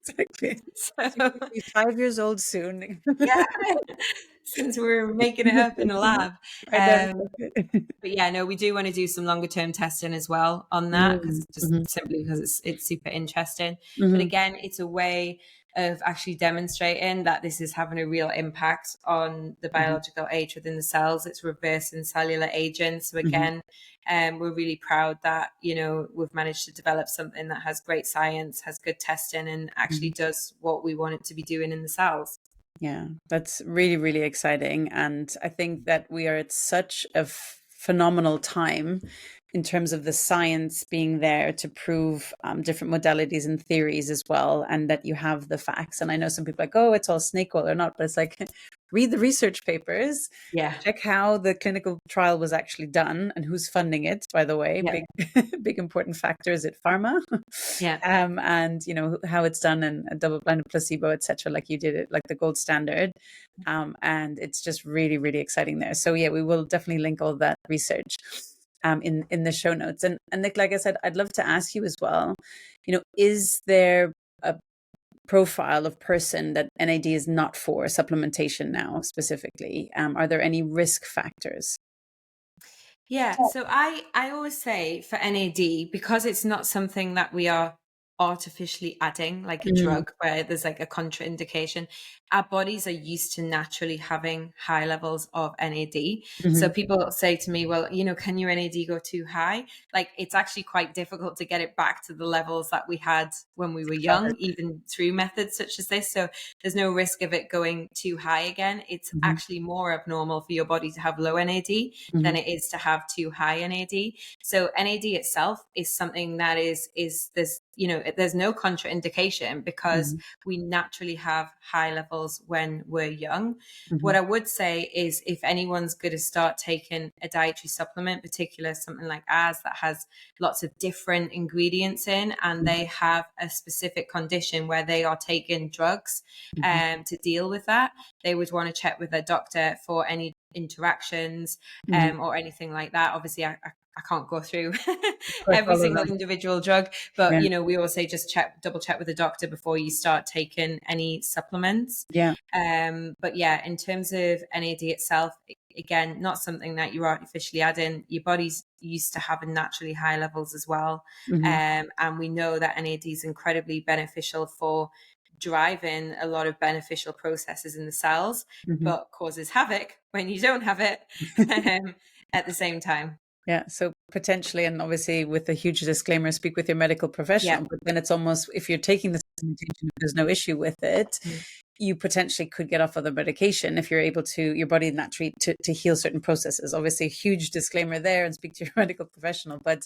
Exactly. So you'll be 5 years old soon. Yeah, since we're making it up in the lab. But yeah, no, we do want to do some longer term testing as well on that, because simply because it's super interesting. But again, it's a way of actually demonstrating that this is having a real impact on the biological age within the cells. It's reversing cellular aging. So again, we're really proud that, we've managed to develop something that has great science, has good testing, and actually does what we want it to be doing in the cells. Yeah, that's really, really exciting. And I think that we are at such a phenomenal time in terms of the science being there to prove different modalities and theories as well, and that you have the facts. And I know some people are like, oh, it's all snake oil or not, but it's like, read the research papers, check how the clinical trial was actually done and who's funding it, by the way. Big important factor. Is it pharma? And how it's done, and a double-blinded placebo, etc., like you did it, like the gold standard. And it's just really, really exciting there. So yeah, we will definitely link all that research in the show notes. And Nick, like I said, I'd love to ask you as well, is there a profile of person that NAD is not for supplementation now specifically? Are there any risk factors? Yeah, so I always say for NAD, because it's not something that we are artificially adding like a drug where there's like a contraindication, our bodies are used to naturally having high levels of NAD. So people say to me, well, can your NAD go too high? Like, it's actually quite difficult to get it back to the levels that we had when we were young, even through methods such as this. So there's no risk of it going too high again. It's actually more abnormal for your body to have low NAD than it is to have too high NAD. So NAD itself is something that is this, there's no contraindication because we naturally have high levels levels when we're young. What Mhm. I would say is if anyone's going to start taking a dietary supplement, particular something like ours that has lots of different ingredients in, and Mhm. they have a specific condition where they are taking drugs Mhm. to deal with that, they would want to check with their doctor for any interactions Mhm. or anything like that. Obviously, I can't go through Of course, every all of single them. individual drug, but Yeah. we always say just double check with the doctor before you start taking any supplements. Yeah. But yeah, in terms of NAD itself, again, not something that you're artificially adding. Your body's used to having naturally high levels as well. Mhm. And we know that NAD is incredibly beneficial for driving a lot of beneficial processes in the cells, Mhm. but causes havoc when you don't have it at the same time. Yeah, so potentially, and obviously with a huge disclaimer, speak with your medical Yeah. professional. But then it's almost, if you're taking the supplementation, if there's no issue with it, Mm. you potentially could get off of the medication if you're able to, your body naturally to heal certain processes. Obviously, a huge disclaimer there, and speak to your medical professional. But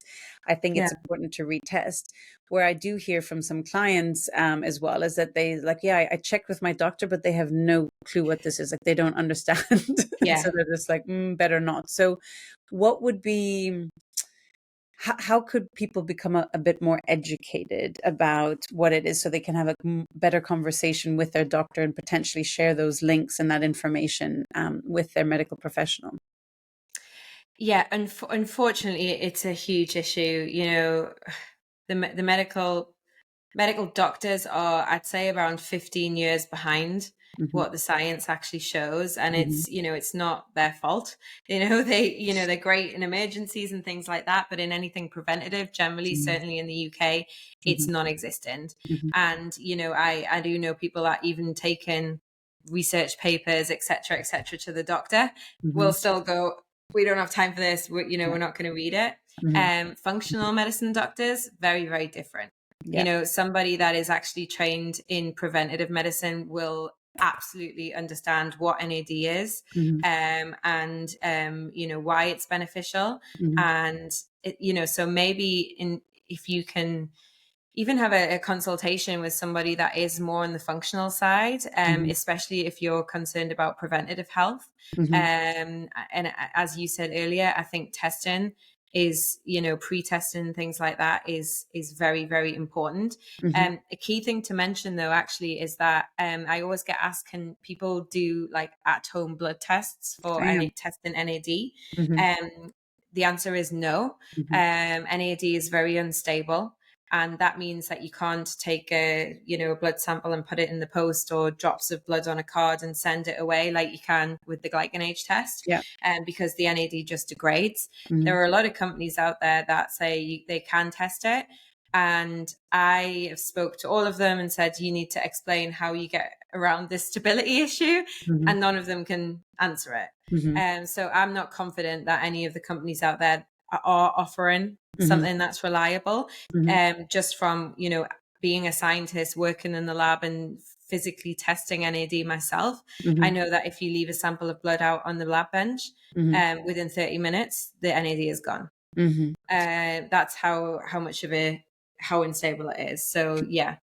I think Yeah. it's important to retest. Where I do hear from some clients as well is that they like, yeah, I checked with my doctor, but they have no clue what this is. Like they don't understand, and Yeah. so they're just like, better not. So, what would be how could people become a bit more educated about what it is so they can have a better conversation with their doctor and potentially share those links and that information with their medical professional? Yeah, unfortunately, it's a huge issue. The medical doctors are, I'd say, around 15 years behind Hmm. what the science actually shows, and Hmm. it's not their fault. They're great in emergencies and things like that, but in anything preventative, generally, certainly in the UK, it's Hmm. non-existent. Hmm. And I do know people that even taken research papers, etc., to the doctor will Hmm. still go, we don't have time for this. Yeah. We're not going to read it. Hmm. Functional medicine doctors, very, very different. Yeah. Somebody that is actually trained in preventative medicine will absolutely understand what NAD is, Hmm. and why it's beneficial. Hmm. And so maybe in if you can even have a consultation with somebody that is more on the functional side, Hmm. especially if you're concerned about preventative health. Hmm. And as you said earlier, I think testing is, pre-testing, things like that is very, very important. Hmm. A key thing to mention though, actually, is that I always get asked, can people do like at-home blood tests for I am. testing NAD? Hmm. The answer is no. Hmm. NAD is very unstable, and that means that you can't take a blood sample and put it in the post, or drops of blood on a card and send it away like you can with the glycanage test, Yeah. because the NAD just degrades. Hmm. There are a lot of companies out there that say they can test it, and I have spoke to all of them and said, you need to explain how you get around this stability issue, Hmm. and none of them can answer it. Hmm. So I'm not confident that any of the companies out there are offering Hmm. something that's reliable. Hmm. Just from being a scientist working in the lab and physically testing NAD myself, I Hmm. know that if you leave a sample of blood out on the lab bench, Hmm. within 30 minutes the NAD is gone. Hmm. That's how much of how unstable it is. So yeah.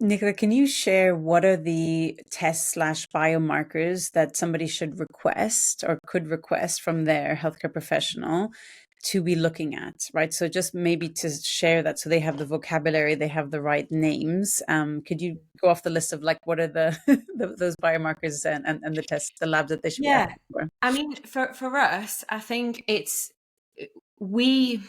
Nichola, can you share what are the tests slash biomarkers that somebody should request or could request from their healthcare professional to be looking at, right? So just maybe to share that so they have the vocabulary, they have the right names. Could you go off the list of like what are the, those biomarkers and the tests, the labs that they should be Yeah. asking for? I mean, for us, I think we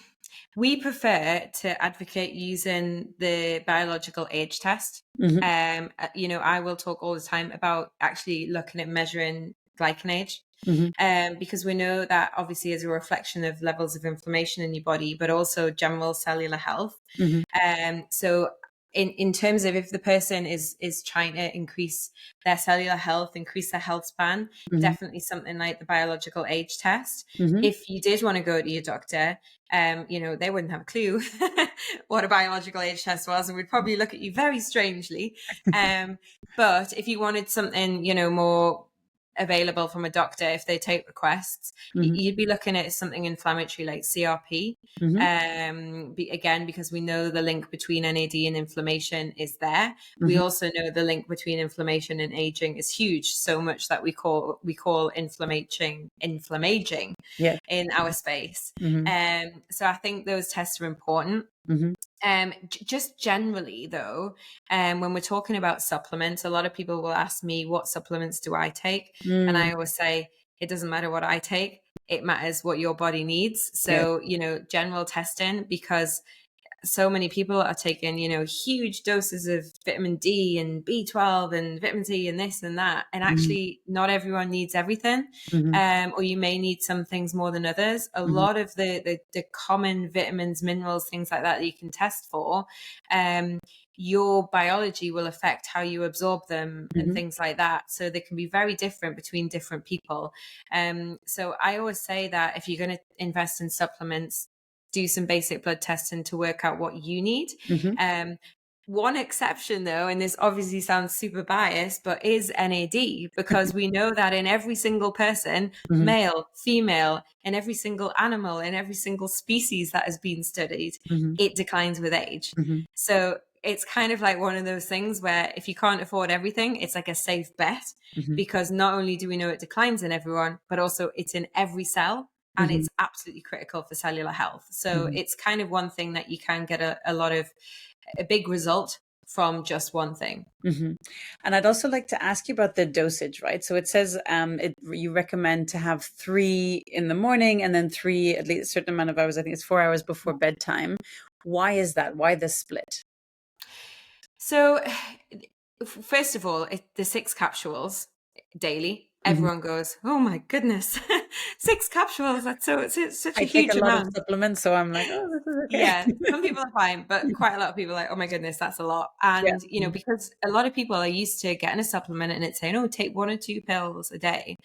we prefer to advocate using the biological age test. Hmm. I will talk all the time about actually looking at measuring glycanage, Hmm. because we know that obviously is a reflection of levels of inflammation in your body, but also general cellular health. Hmm. So in terms of if the person is trying to increase their cellular health, increase their health span, Hmm. definitely something like the biological age test. Hmm. If you did want to go to your doctor, they wouldn't have a clue what a biological age test was, and would probably look at you very strangely. But if you wanted something, more available from a doctor if they take requests, Mm-hmm. you'd be looking at something inflammatory like CRP. Again, because we know the link between NAD and inflammation is there. We also know the link between inflammation and aging is huge, so much that we call inflammaging Yeah. in our space. Mm-hmm. So I think those tests are important. Mm-hmm. Just generally though, when we're talking about supplements, a lot of people will ask me, what supplements do I take? And I always say, it doesn't matter what I take, it matters what your body needs. Yeah. So, general testing, because so many people are taking, huge doses of vitamin D and B12 and vitamin C and this and that. And actually not everyone needs everything. Or you may need some things more than others. A lot of the common vitamins, minerals, things like that you can test for, your biology will affect how you absorb them and things like that. So they can be very different between different people. So I always say that if you're going to invest in supplements, do some basic blood testing to work out what you need. One exception though, and this obviously sounds super biased, but is NAD, because we know that in every single person, male, female, in every single animal, in every single species that has been studied, it declines with age. So it's kind of like one of those things where if you can't afford everything, it's like a safe bet, because not only do we know it declines in everyone, but also it's in every cell. And it's absolutely critical for cellular health. So it's kind of one thing that you can get a big result from just one thing. And I'd also like to ask you about the dosage, right? So it says you recommend to have 3 in the morning and then 3 at least a certain amount of hours. I think it's 4 hours before bedtime. Why is that? Why the split? So first of all, the 6 capsules daily. Everyone goes, oh my goodness, 6 capsules. It's such a huge take a lot amount. of supplements, so I'm like, oh, this is okay. Yeah, some people are fine, but quite a lot of people are like, oh my goodness, that's a lot. And, because a lot of people are used to getting a supplement and it's saying, oh, take 1 or 2 pills a day.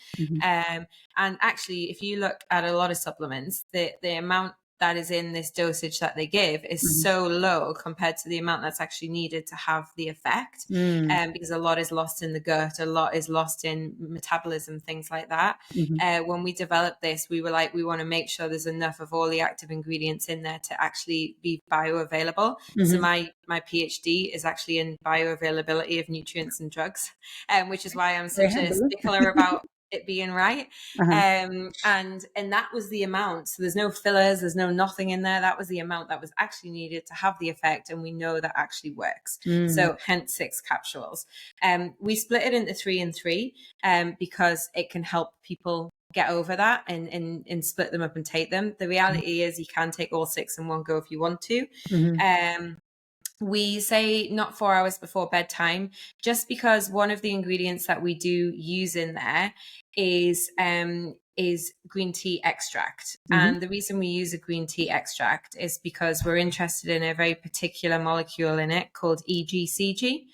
And actually, if you look at a lot of supplements, the amount that is in this dosage that they give is so low compared to the amount that's actually needed to have the effect. Because a lot is lost in the gut, a lot is lost in metabolism, things like that. When we developed this, we were like, we want to make sure there's enough of all the active ingredients in there to actually be bioavailable. So my PhD is actually in bioavailability of nutrients and drugs, which is why I'm such a stickler about it being right. And that was the amount. So there's no fillers, there's no nothing in there. That was the amount that was actually needed to have the effect, and we know that actually works. So hence 6 capsules. We split it into 3 and 3 because it can help people get over that and split them up and take them. The reality is you can take all 6 in one go if you want to. We say not 4 hours before bedtime, just because one of the ingredients that we do use in there is green tea extract. And the reason we use a green tea extract is because we're interested in a very particular molecule in it called EGCG,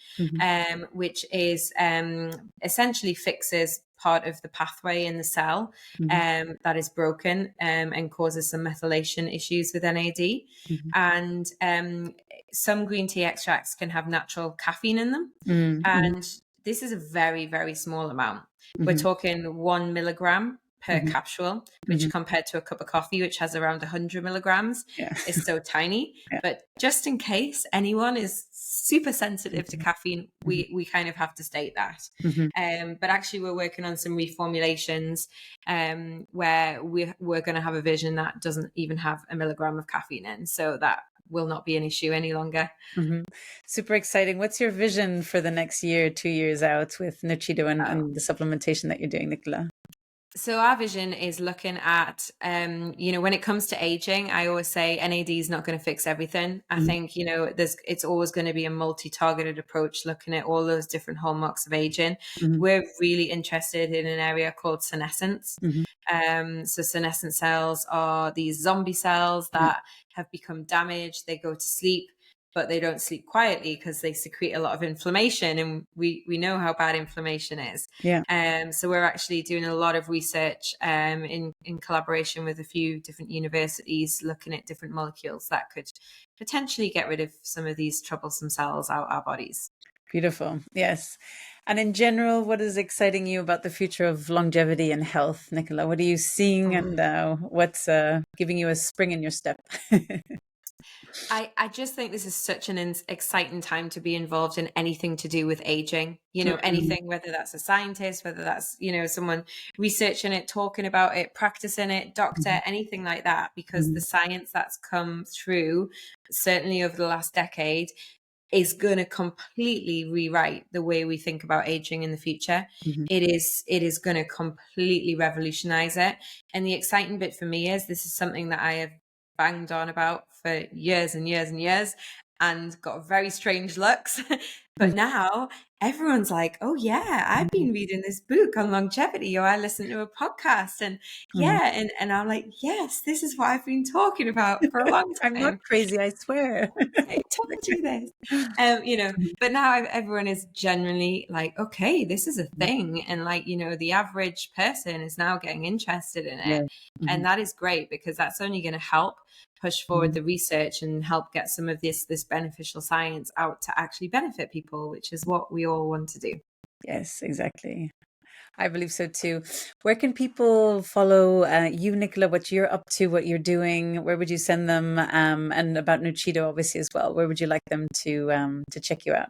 which is essentially fixes part of the pathway in the cell that is broken and causes some methylation issues with NAD. And some green tea extracts can have natural caffeine in them. And this is a very, very small amount. We're talking 1 milligram per capsule, which compared to a cup of coffee, which has around 100 milligrams, is so tiny. But just in case anyone is super sensitive to caffeine, we kind of have to state that. But actually, we're working on some reformulations where we're going to have a version that doesn't even have a milligram of caffeine in. So that will not be an issue any longer. Super exciting. What's your vision for the next year, 2 years out with Nuchido and the supplementation that you're doing, Nichola? So our vision is looking at, when it comes to aging, I always say NAD is not going to fix everything. I think, it's always going to be a multi-targeted approach, looking at all those different hallmarks of aging. We're really interested in an area called senescence. So senescent cells are these zombie cells that have become damaged. They go to sleep, but they don't sleep quietly because they secrete a lot of inflammation, and we know how bad inflammation is. So we're actually doing a lot of research in collaboration with a few different universities, looking at different molecules that could potentially get rid of some of these troublesome cells out our bodies. Beautiful. Yes. And in general, what is exciting you about the future of longevity and health, Nichola? What are you seeing, and what's giving you a spring in your step? I just think this is such an exciting time to be involved in anything to do with aging. Mm, Anything, whether that's a scientist, whether that's, someone researching it, talking about it, practicing it, doctor, mhm, anything like that, because the mhm, science that's come through, certainly over the last decade, is going to completely rewrite the way we think about aging in the future. mhm. It is going to completely revolutionize it. And the exciting bit for me is this is something that I have banged on about for years and years and years and got very strange looks. But now everyone's like, oh yeah, I've Mhm, been reading this book on longevity, or I listened to a podcast, and mhm. yeah, and I'm like, yes, this is what I've been talking about for a long I'm not time. crazy, I swear. I told you this. But now everyone is generally like, okay, this is a thing. And like, the average person is now getting interested in it. Yeah. And Mhm, that is great because that's only going to help push forward mhm. the research and help get some of this beneficial science out to actually benefit people, which is what we all want to do. Yes, exactly. I believe so too. Where can people follow you, Nichola, what you're up to, what you're doing? Where would you send them? And about Nuchido, obviously, as well. Where would you like them to check you out?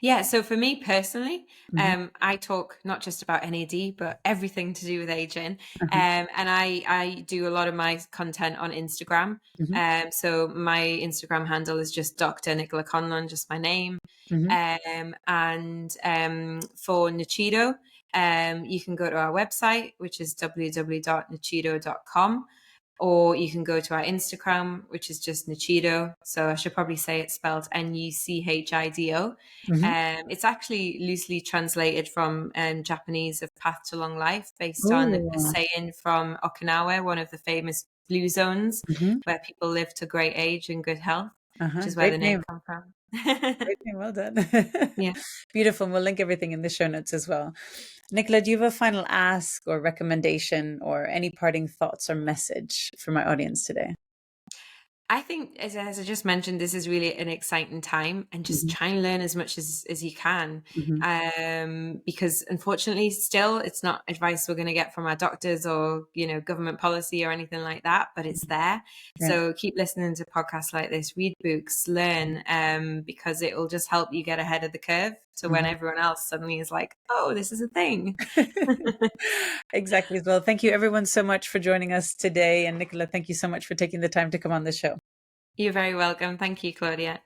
Yeah, so for me personally, Hmm. I talk not just about NAD, but everything to do with aging. Uh-huh. And I do a lot of my content on Instagram. Hmm. So my Instagram handle is just Dr. Nichola Conlon, just my name. Hmm. And for Nuchido, you can go to our website, which is www.nuchido.com, or you can go to our Instagram, which is just Nuchido. So I should probably say it's spelled Nuchido. Hmm. It's actually loosely translated from Japanese of path to long life, based on a Oh, saying from Okinawa, one of the famous blue zones hmm. where people live to great age and good health, which Uh-huh. is where Great the name name. comes from. Great name. Well done. Yeah. Beautiful. We'll link everything in the show notes as well. Nicola, do you have a final ask or recommendation or any parting thoughts or message for my audience today? I think, as I just mentioned, this is really an exciting time, and just Hmm. try and learn as much as you can. Hmm. Because unfortunately, still, it's not advice we're going to get from our doctors or, government policy or anything like that, but it's there. Yeah. So keep listening to podcasts like this, read books, learn, because it will just help you get ahead of the curve to when Mhm. everyone else suddenly is like, oh, this is a thing. Exactly as well. Thank you everyone so much for joining us today. And Nicola, thank you so much for taking the time to come on the show. You're very welcome. Thank you, Claudia.